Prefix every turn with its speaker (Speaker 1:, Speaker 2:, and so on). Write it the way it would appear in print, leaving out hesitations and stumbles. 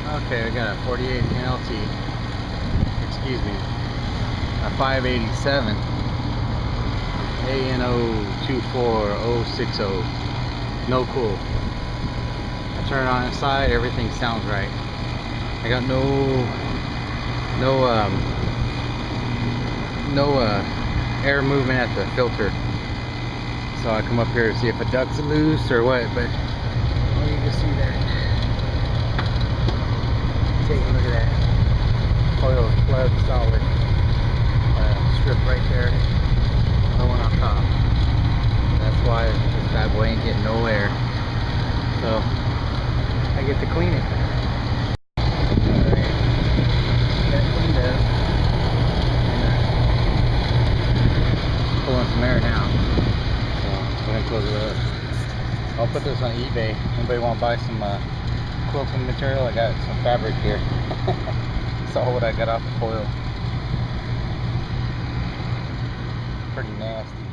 Speaker 1: Okay, we got a 48 NLT, excuse me, a 587 ANO24060, no cool. I turn it on inside, everything sounds right. I got no air movement at the filter. So I come up here to see if a duct's loose or what, but oh, you can see that. Take a look at that. Coil is plugged solid. Strip right there. No one on top. That's why this bad boy ain't getting no air. So I get to clean it. Alright. Got it cleaned up. And pulling some air now. So I'm gonna close it up. I'll put this on eBay. Anybody want to buy some quilting material? I got some fabric here. Saw what I got off the coil. Pretty nasty.